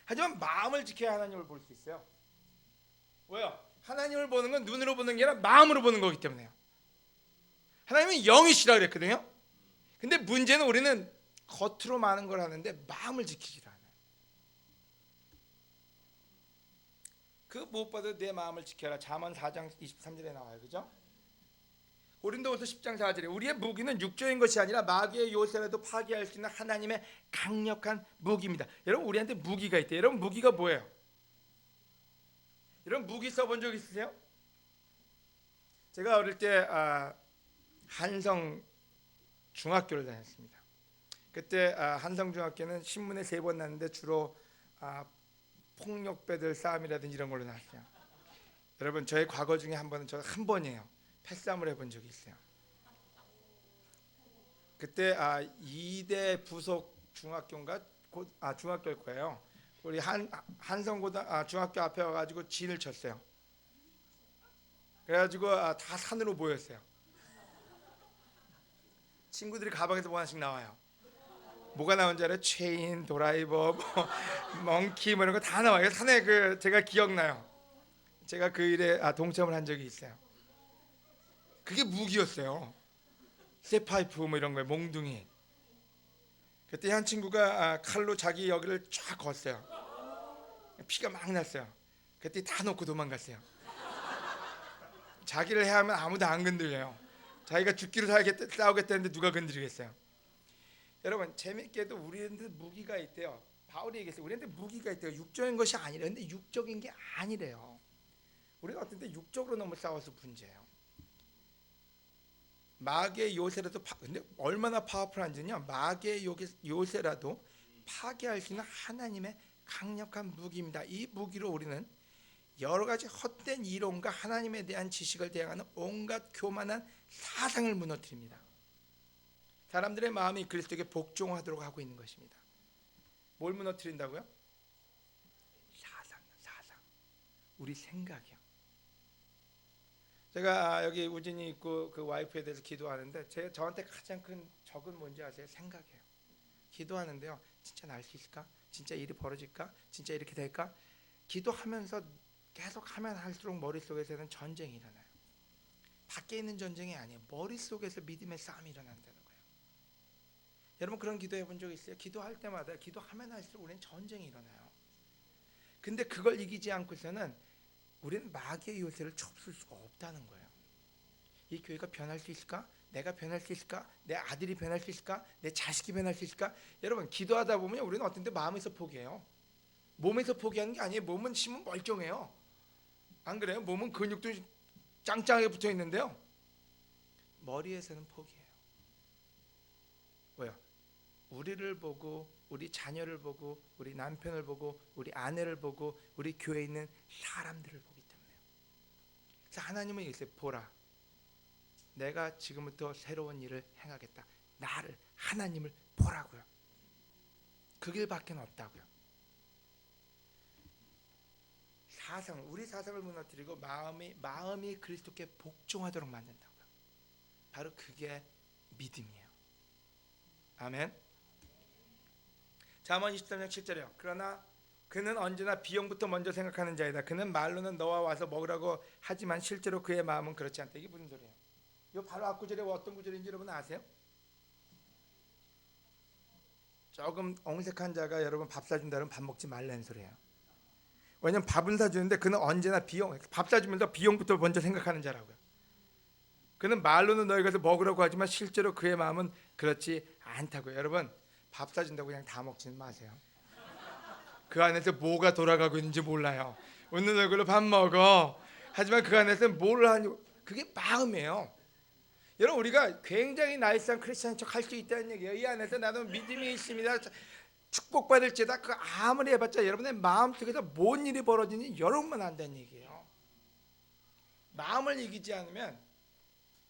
S1: 하지만 마음을 지켜야 하나님을 볼 수 있어요. 왜요? 하나님을 보는 건 눈으로 보는 게 아니라 마음으로 보는 거기 때문에요. 하나님은 영이시라 그랬거든요. 근데 문제는 우리는 겉으로 많은 걸 하는데 마음을 지키질 않아요. 그 무엇보다 내 마음을 지켜라. 잠언 4장 23절에 나와요. 그죠? 고린도후서 10장 4절에 우리의 무기는 육적인 것이 아니라 마귀의 요새라도 파괴할 수 있는 하나님의 강력한 무기입니다. 여러분 우리한테 무기가 있대요. 여러분 무기가 뭐예요? 여러분 무기 써본 적 있으세요? 제가 어릴 때 한성 중학교를 다녔습니다. 그때 한성중학교는 신문에 3번 났는데 주로 폭력배들 싸움이라든지 이런 걸로 나왔어요. 여러분 저의 과거 중에 한 번이에요. 패싸움을 해본 적이 있어요. 그때 2대 부속 중학교인가 중학교일 거예요. 우리 한성고등 중학교 앞에 와가지고 진을 쳤어요. 그래가지고 다 산으로 모였어요. 친구들이 가방에서 뭐 하나씩 나와요. 뭐가 나온 줄 알아요? 체인, 드라이버, 멍키 뭐 이런 거 다 나와요. 산에 제가 기억나요. 제가 그 일에 동참을 한 적이 있어요. 그게 무기였어요. 쇠파이프 뭐 이런 거에 몽둥이. 그때 한 친구가 칼로 자기 여기를 쫙 걷어요. 피가 막 났어요. 그때 다 놓고 도망갔어요. 자기를 해하면 아무도 안 건드려요. 자기가 죽기로 싸우겠다는데 누가 건드리겠어요. 여러분 재밌게도 우리한테 무기가 있대요. 바울이 얘기했어요. 우리한테 무기가 있대요. 육적인 것이 아니래요. 근데 육적인 게 아니래요. 우리가 어떤 때 육적으로 너무 싸워서 문제예요. 마귀의 요새라도 근데 얼마나 파워풀한지요. 마귀의 요새라도 파괴할 수 있는 하나님의 강력한 무기입니다. 이 무기로 우리는 여러 가지 헛된 이론과 하나님에 대한 지식을 대항하는 온갖 교만한 사상을 무너뜨립니다. 사람들의 마음이 그리스도에게 복종하도록 하고 있는 것입니다. 뭘 무너뜨린다고요? 사상. 우리 생각이요. 제가 여기 우진이 있고 그 와이프에 대해서 기도하는데 저한테 가장 큰 적은 뭔지 아세요? 생각이에요. 기도하는데요, 진짜 날 수 있을까? 진짜 일이 벌어질까? 진짜 이렇게 될까? 기도하면서 계속 하면 할수록 머릿속에서는 전쟁이 일어나요. 밖에 있는 전쟁이 아니에요. 머릿속에서 믿음의 싸움이 일어난다는 거예요. 여러분 그런 기도해 본 적 있어요? 기도할 때마다 기도하면 할수록 우리는 전쟁이 일어나요. 근데 그걸 이기지 않고서는 우리는 마귀의 요새를 좁힐 수가 없다는 거예요. 이 교회가 변할 수 있을까? 내가 변할 수 있을까? 내 아들이 변할 수 있을까? 내 자식이 변할 수 있을까? 여러분 기도하다 보면 우리는 어떤 때 마음에서 포기해요. 몸에서 포기하는 게 아니에요. 몸은 힘은 멀쩡해요. 안 그래요? 몸은 근육도 짱짱하게 붙어 있는데요, 머리에서는 포기해요. 왜요? 우리를 보고, 우리 자녀를 보고, 우리 남편을 보고, 우리 아내를 보고, 우리 교회에 있는 사람들을 보기 때문에요. 그래서 하나님은 이랬어요. 보라, 내가 지금부터 새로운 일을 행하겠다. 나를, 하나님을 보라고요. 그 길밖에 없다고요. 사상, 우리 사상을 무너뜨리고 마음이 그리스도께 복종하도록 만든다고요. 바로 그게 믿음이에요. 아멘. 잠언 23장 7절이요. 그러나 그는 언제나 비용부터 먼저 생각하는 자이다. 그는 말로는 너와 와서 먹으라고 하지만 실제로 그의 마음은 그렇지 않다. 이게 무슨 소리예요? 이 바로 앞구절에 어떤 구절인지 여러분 아세요? 조금 엉색한 자가 여러분 밥 사준다면 밥 먹지 말라는 소리예요. 왜냐면 밥은 사주는데 그는 언제나 밥 사주면서 비용부터 먼저 생각하는 자라고요. 그는 말로는 너희 가서 먹으라고 하지만 실제로 그의 마음은 그렇지 않다고요. 여러분 밥 사준다고 그냥 다 먹지는 마세요. 그 안에서 뭐가 돌아가고 있는지 몰라요. 웃는 얼굴로 밥 먹어. 하지만 그 안에서 뭘 하니, 그게 마음이에요. 여러분 우리가 굉장히 나이스한 크리스찬 척 할 수 있다는 얘기예요. 이 안에서 나도 믿음이 있습니다, 축복받을지다. 그 아무리 해봤자 여러분의 마음속에서 뭔 일이 벌어지는지 여러분만 안다는 얘기예요. 마음을 이기지 않으면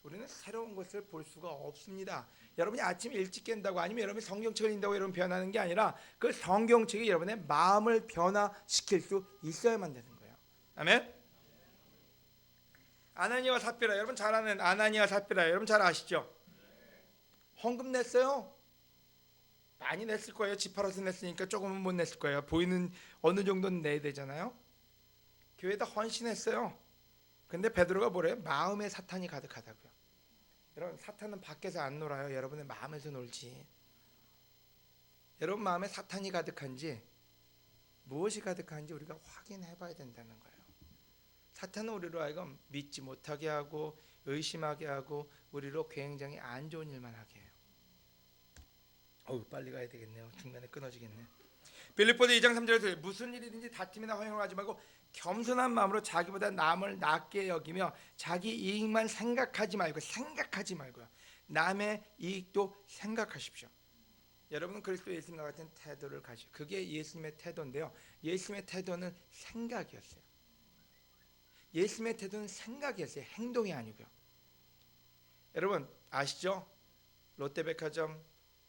S1: 우리는 새로운 것을 볼 수가 없습니다. 여러분이 아침에 일찍 깬다고, 아니면 여러분이 성경책을 읽는다고 여러분 변하는 게 아니라 그 성경책이 여러분의 마음을 변화시킬 수 있어야만 되는 거예요. 아멘. 아나니아와 삽비라, 여러분 잘 아는 아나니아와 삽비라, 여러분 잘 아시죠? 헌금 냈어요. 많이 냈을 거예요. 집 팔아서 냈으니까 조금은 못 냈을 거예요. 보이는 어느 정도는 내야 되잖아요. 교회에다 헌신했어요. 근데 베드로가 뭐래요? 마음에 사탄이 가득하다고요. 여러분 사탄은 밖에서 안 놀아요. 여러분의 마음에서 놀지. 여러분 마음에 사탄이 가득한지, 무엇이 가득한지 우리가 확인해 봐야 된다는 거예요. 사탄은 우리로 하여금 믿지 못하게 하고 의심하게 하고 우리로 굉장히 안 좋은 일만 하게 해요. 빨리 가야 되겠네요. 중간에 끊어지겠네. 빌립보서 2장 3절에서 무슨 일이든지 다툼이나 허용을 하지 말고 겸손한 마음으로 자기보다 남을 낮게 여기며 자기 이익만 생각하지 말고요. 남의 이익도 생각하십시오. 여러분은 그리스도 예수님과 같은 태도를 가지고, 그게 예수님의 태도인데요. 예수님의 태도는 생각이었어요. 예수님의 태도는 생각이었어요. 행동이 아니고요. 여러분 아시죠? 롯데백화점,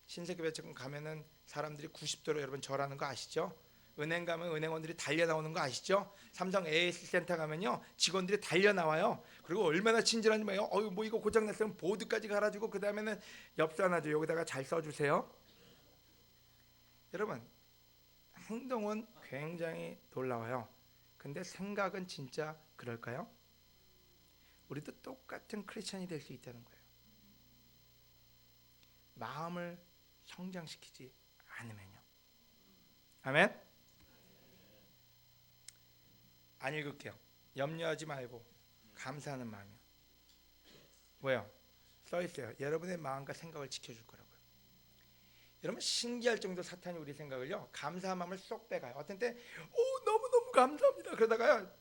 S1: 신세계백화점 가면은 사람들이 90도로 여러분 절하는 거 아시죠? 은행 가면 은행원들이 달려 나오는 거 아시죠? 삼성 AS 센터 가면요 직원들이 달려 나와요. 그리고 얼마나 친절한지 봐요. 뭐 이거 고장 났으면 보드까지 갈아주고, 그 다음에는 엽서 하나 줘, 여기다가 잘 써주세요. 여러분 행동은 굉장히 놀라워요. 근데 생각은 진짜 그럴까요? 우리도 똑같은 크리스천이 될 수 있다는 거예요. 마음을 성장시키지 않으면요. 아멘. 안 읽을게요. 염려하지 말고 감사하는 마음이요. 왜요? 써있어요. 여러분의 마음과 생각을 지켜줄 거라고요. 여러분 신기할 정도 사탄이 우리 생각을요 감사한 마음을 쏙 빼가요. 어떤 때 너무너무 감사합니다 그러다가요,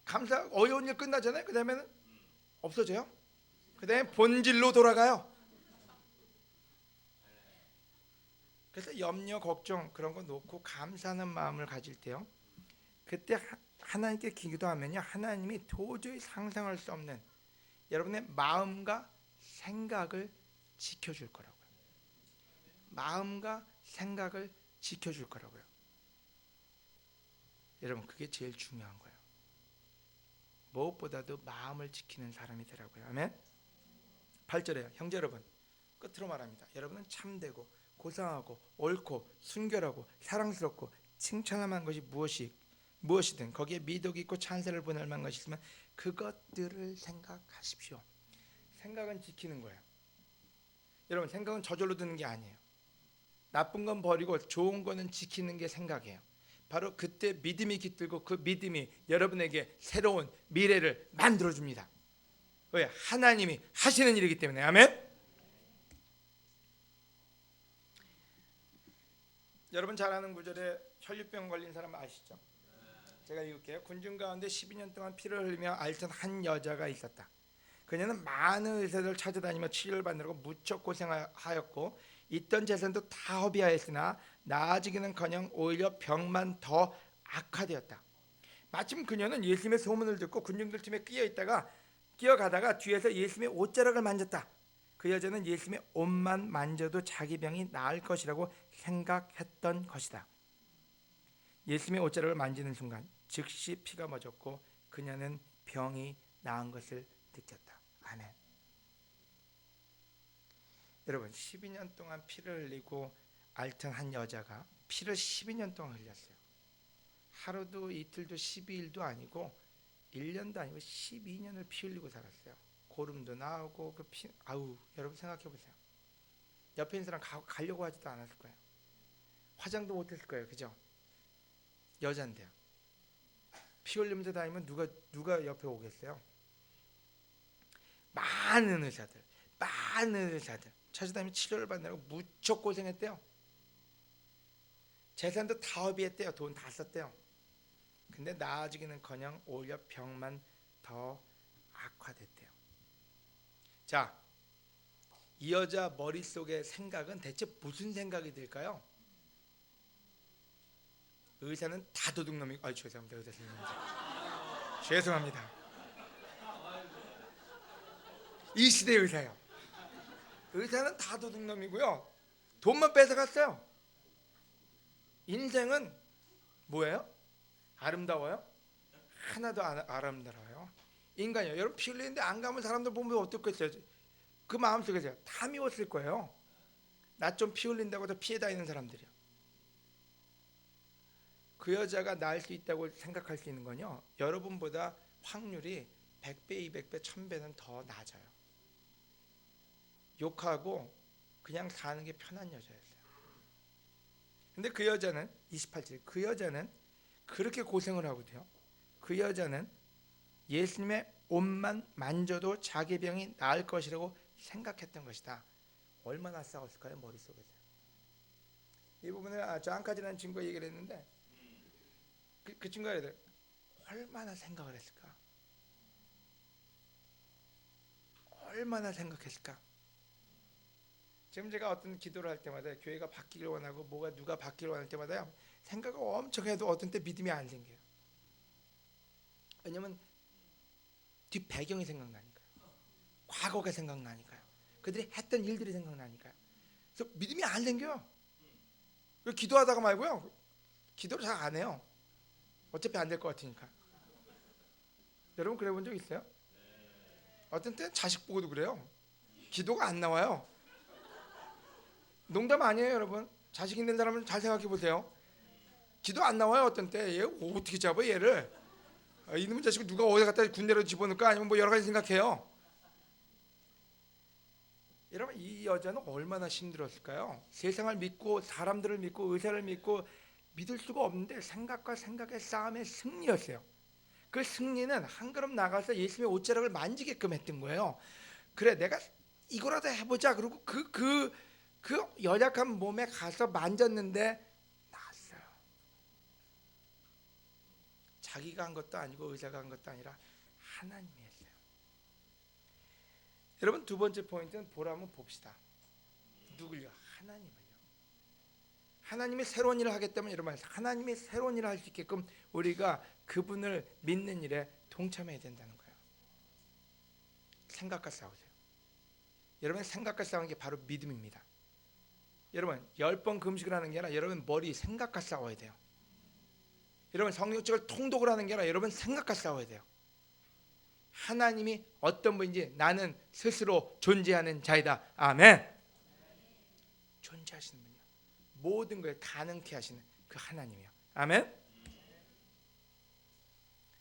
S1: 감사 어려운 일 끝나잖아요. 그 다음에는 없어져요. 그 다음에 본질로 돌아가요. 그래서 염려 걱정 그런 거 놓고 감사하는 마음을 가질 때요, 그때 하나님께 기도하면요, 하나님이 도저히 상상할 수 없는 여러분의 마음과 생각을 지켜줄 거라고요. 마음과 생각을 지켜줄 거라고요. 여러분, 그게 제일 중요한 거예요. 무엇보다도 마음을 지키는 사람이 되라고요. 아멘. 8절에요. 형제 여러분, 끝으로 말합니다. 여러분은 참되고 고상하고 옳고 순결하고 사랑스럽고 칭찬할 만한 것이 무엇이든 거기에 미덕이 있고 찬사를 보낼 만한 것이 있으면 그것들을 생각하십시오. 생각은 지키는 거예요. 여러분, 생각은 저절로 드는 게 아니에요. 나쁜 건 버리고 좋은 거는 지키는 게 생각이에요. 바로 그때 믿음이 깃들고 그 믿음이 여러분에게 새로운 미래를 만들어줍니다. 왜? 하나님이 하시는 일이기 때문에. 아멘. 여러분 잘 아는 구절에 혈류병 걸린 사람 아시죠? 제가 읽을게요. 군중 가운데 12년 동안 피를 흘리며 앓던 한 여자가 있었다. 그녀는 많은 의사들을 찾아다니며 치료를 받느라고 무척 고생하였고 있던 재산도 다 허비하였으나 나아지기는커녕 오히려 병만 더 악화되었다. 마침 그녀는 예수님의 소문을 듣고 군중들 틈에 끼어가다가 뒤에서 예수님의 옷자락을 만졌다. 그 여자는 예수님의 옷만 만져도 자기 병이 나을 것이라고 생각했던 것이다. 예수님의 옷자락을 만지는 순간 즉시 피가 멎었고 그녀는 병이 나은 것을 느꼈다. 아멘. 여러분, 12년 동안 피를 흘리고 앓던 한 여자가 피를 12년 동안 흘렸어요. 하루도 이틀도 12일도 아니고 1년도 아니고 12년을 피 흘리고 살았어요. 고름도 나오고 그 피, 여러분 생각해 보세요. 옆에 있는 사람 가려고 하지도 않았을 거예요. 화장도 못했을 거예요. 그죠? 여잔데요. 피 흘리면서 다니면 누가 옆에 오겠어요? 많은 의사들 찾아다니며 치료를 받느라고 무척 고생했대요. 재산도 다 허비했대요. 돈 다 썼대요. 근데 나아지기는커녕 오히려 병만 더 악화됐대요. 자, 이 여자 머릿속의 생각은 대체 무슨 생각이 들까요? 의사는 다 도둑놈이고, 죄송합니다. 의사 선생님. 죄송합니다. 이 시대 의사요. 의사는 다 도둑놈이고요. 돈만 뺏어갔어요. 인생은 뭐예요? 아름다워요? 하나도 안 아름다워요. 인간이요. 여러분 피 흘리는데 안 가면 사람들 보면 어떻겠어요? 그 마음속에서요. 다 미웠을 거예요. 나 좀 피 흘린다고 더 피해 다니는 사람들이요. 그 여자가 나을 수 있다고 생각할 수 있는 건요, 여러분보다 확률이 100배, 200배, 1000배는 더 낮아요. 욕하고 그냥 사는 게 편한 여자였어요. 근데 그 여자는 28절, 그 여자는 그렇게 고생을 하고도요, 그 여자는 예수님의 옷만 만져도 자기 병이 나을 것이라고 생각했던 것이다. 얼마나 싸웠을까요? 머릿속에서. 이 부분을 저 안카지라는 친구가 얘기를 했는데 그 친구가 얼마나 생각을 했을까? 얼마나 생각했을까? 지금 제가 어떤 기도를 할 때마다 교회가 바뀌길 원하고 누가 바뀌길 원할 때마다요, 생각을 엄청 해도 어떤 때 믿음이 안 생겨요. 왜냐면 뒷 배경이 생각나니까요. 과거가 생각나니까요. 그들이 했던 일들이 생각나니까요. 그래서 믿음이 안 생겨요. 기도하다가 말고요, 기도를 잘 안 해요. 어차피 안 될 것 같으니까. 여러분 그래 본 적 있어요? 어떤 때는 자식 보고도 그래요. 기도가 안 나와요. 농담 아니에요, 여러분. 자식 있는 사람은 잘 생각해 보세요. 기도 안 나와요. 어떤 때 얘 어떻게 잡아 얘를? 이놈의 자식을 누가 어디 갖다 군대로 집어넣을까? 아니면 뭐 여러 가지 생각해요. 여러분 이 여자는 얼마나 힘들었을까요? 세상을 믿고 사람들을 믿고 의사를 믿고 믿을 수가 없는데 생각과 생각의 싸움의 승리였어요. 그 승리는 한 걸음 나가서 예수님의 옷자락을 만지게끔 했던 거예요. 그래, 내가 이거라도 해보자. 그리고 그 연약한 몸에 가서 만졌는데 나았어요. 자기가 한 것도 아니고 의사가 한 것도 아니라 하나님이 했어요. 여러분 두 번째 포인트는 보라면 봅시다. 누굴요? 하나님을요. 하나님이 새로운 일을 하겠다면 여러분, 하나님이 새로운 일을 할 수 있게끔 우리가 그분을 믿는 일에 동참해야 된다는 거예요. 생각과 싸우세요. 여러분, 생각과 싸우는 게 바로 믿음입니다. 여러분, 10번 금식을 하는 게 아니라 여러분 머리 생각과 싸워야 돼요. 여러분, 성경책을 통독을 하는 게 아니라 여러분 생각과 싸워야 돼요. 하나님이 어떤 분인지 나는 스스로 존재하는 자이다. 아멘. 존재하시는 분이요, 모든 걸 가능케 하시는 그 하나님이요. 아멘.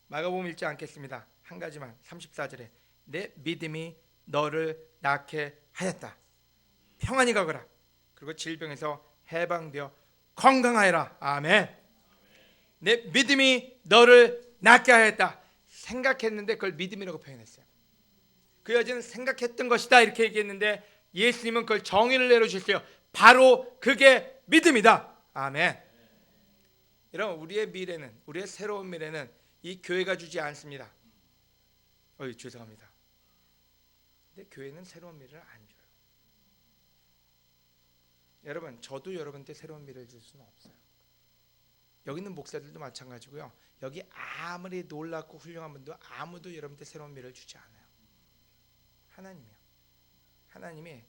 S1: 마가복음 읽지 않겠습니다. 한 가지만, 34절에 내 믿음이 너를 낫게 하였다. 평안히 가거라. 그리고 질병에서 해방되어 건강하여라. 아멘. 내 믿음이 너를 낫게 하였다. 생각했는데 그걸 믿음이라고 표현했어요. 그 여자는 생각했던 것이다 이렇게 얘기했는데 예수님은 그걸 정의를 내려주셨어요. 바로 그게 믿음이다. 아멘. 여러분, 우리의 미래는, 우리의 새로운 미래는 이 교회가 주지 않습니다. 죄송합니다. 근데 교회는 새로운 미래를 안 줘요. 여러분, 저도 여러분한테 새로운 미래를 줄 수는 없어요. 여기 있는 목사들도 마찬가지고요. 여기 아무리 놀랍고 훌륭한 분도 아무도 여러분한테 새로운 미래를 주지 않아요. 하나님이요. 하나님이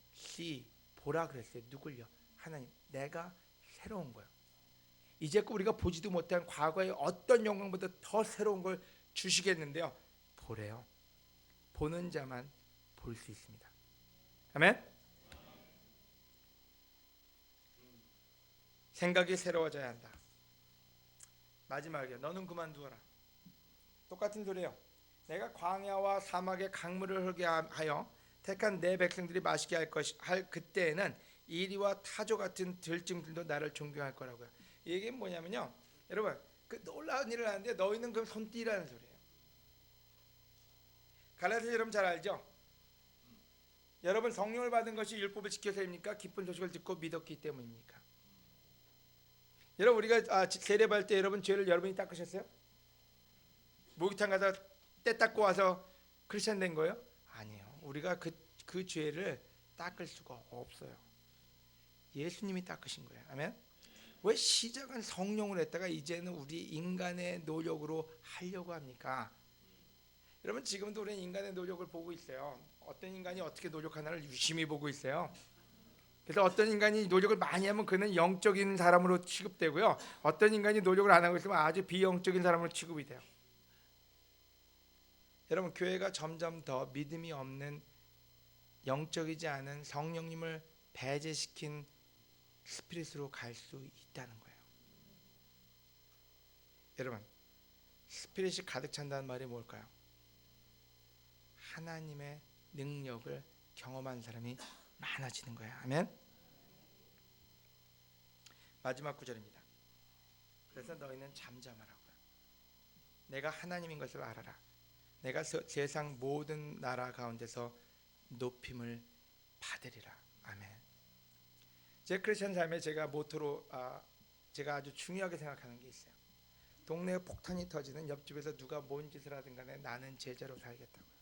S1: 보라 그랬어요. 누굴요? 하나님, 내가 새로운 거예요. 이제껏 우리가 보지도 못한 과거의 어떤 영광보다 더 새로운 걸 주시겠는데요. 보래요. 보는 자만 볼 수 있습니다. 아멘. 생각이 새로워져야 한다. 마지막이요. 너는 그만두어라. 똑같은 소리예요. 내가 광야와 사막에 강물을 흐르게 하여 택한 내 백성들이 마시게 할 그때에는 이리와 타조 같은 들짐들도 나를 존경할 거라고요. 이게 뭐냐면요, 여러분, 그 놀라운 일을 하는데 너희는 그럼 손띠라는 소리예요. 갈라디아서 여러분 잘 알죠? 여러분, 성령을 받은 것이 율법을 지켜서입니까? 기쁜 소식을 듣고 믿었기 때문입니까? 여러분, 우리가 세례받을 때 여러분 죄를 여러분이 닦으셨어요? 목욕탕 가서 때 닦고 와서 크리스찬 된 거예요? 아니에요. 우리가 그 죄를 닦을 수가 없어요. 예수님이 닦으신 거예요. 아멘. 왜 시작은 성령으로 했다가 이제는 우리 인간의 노력으로 하려고 합니까? 여러분, 지금도 우리는 인간의 노력을 보고 있어요. 어떤 인간이 어떻게 노력하나를 유심히 보고 있어요. 그래서 어떤 인간이 노력을 많이 하면 그는 영적인 사람으로 취급되고요, 어떤 인간이 노력을 안 하고 있으면 아주 비영적인 사람으로 취급이 돼요. 여러분, 교회가 점점 더 믿음이 없는, 영적이지 않은, 성령님을 배제시킨 스피릿으로 갈 수 있다는 거예요. 여러분, 스피릿이 가득 찬다는 말이 뭘까요? 하나님의 능력을 경험한 사람이 많아지는 거예요. 아멘. 마지막 구절입니다. 그래서 너희는 잠잠하라고요. 내가 하나님인 것을 알아라. 내가 세상 모든 나라 가운데서 높임을 받으리라. 아멘. 제 크리스천 삶에 제가 모토로 제가 아주 중요하게 생각하는 게 있어요. 동네에 폭탄이 터지는 옆집에서 누가 뭔 짓을 하든 간에 나는 제자로 살겠다고요.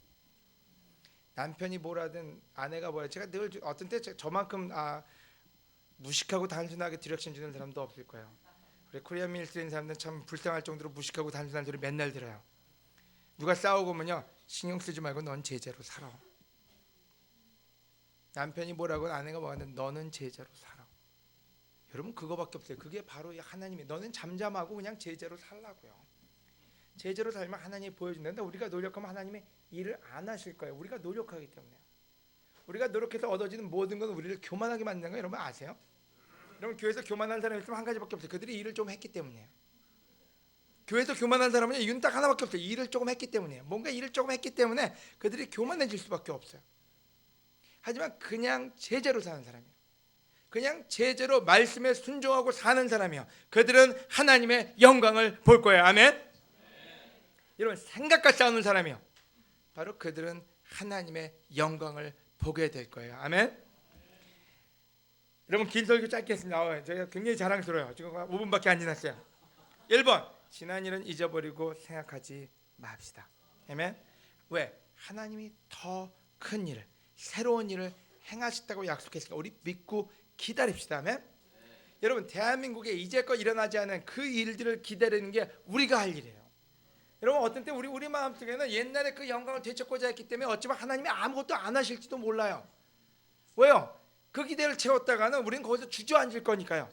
S1: 남편이 뭐라든 아내가 뭐라, 제가 늘 어떤 때 저만큼 무식하고 단순하게 디렉션 주는 사람도 없을 거예요. 우리 코리안 밀스인 사람들은 참 불쌍할 정도로 무식하고 단순한 소리 맨날 들어요. 누가 싸우고 오면요, 신경 쓰지 말고 넌 제자로 살아. 남편이 뭐라고 아내가 뭐하든 너는 제자로 살아. 여러분, 그거밖에 없어요. 그게 바로 하나님이, 너는 잠잠하고 그냥 제자로 살라고요. 제자로 살면 하나님이 보여준다. 우리가 노력하면 하나님이 일을 안 하실 거예요. 우리가 노력하기 때문에. 우리가 노력해서 얻어지는 모든 건 우리를 교만하게 만드는 거 여러분 아세요? 여러분, 교회에서 교만한 사람이 있으면 한 가지밖에 없어요. 그들이 일을 좀 했기 때문이에요. 교회에서 교만한 사람은 이유는 딱 하나밖에 없어요. 일을 조금 했기 때문이에요. 뭔가 일을 조금 했기 때문에 그들이 교만해질 수밖에 없어요. 하지만 그냥 제자로 사는 사람이에요. 그냥 제자로 말씀에 순종하고 사는 사람이에요. 그들은 하나님의 영광을 볼 거예요. 아멘. 여러분, 생각과 싸우는 사람이요, 바로 그들은 하나님의 영광을 보게 될 거예요. 아멘. 여러분, 긴 설교 짧게 했습니다. 저희가 굉장히 자랑스러워요. 지금 5분밖에 안 지났어요. 1번, 지난 일은 잊어버리고 생각하지 맙시다. 아멘. 왜? 하나님이 더 큰 일을, 새로운 일을 행하셨다고 약속했으니까 우리 믿고 기다립시다. 아멘. 여러분, 대한민국에 이제껏 일어나지 않은 그 일들을 기다리는 게 우리가 할 일이에요. 여러분 어떤 때 우리 마음속에는 옛날에 그 영광을 되찾고자 했기 때문에 어쩌면 하나님이 아무것도 안 하실지도 몰라요. 왜요? 그 기대를 채웠다가는 우리는 거기서 주저앉을 거니까요.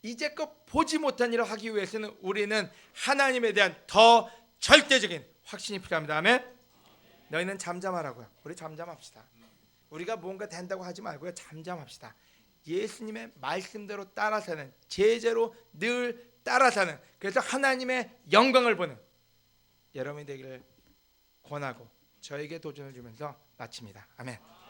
S1: 이제껏 보지 못한 일을 하기 위해서는 우리는 하나님에 대한 더 절대적인 확신이 필요합니다. 아멘. 너희는 잠잠하라고요. 우리 잠잠합시다. 우리가 뭔가 된다고 하지 말고요. 잠잠합시다. 예수님의 말씀대로 따라 사는, 제재로 늘 따라 사는, 그래서 하나님의 영광을 보는 여러분이 되기를 권하고 저에게 도전을 주면서 마칩니다. 아멘.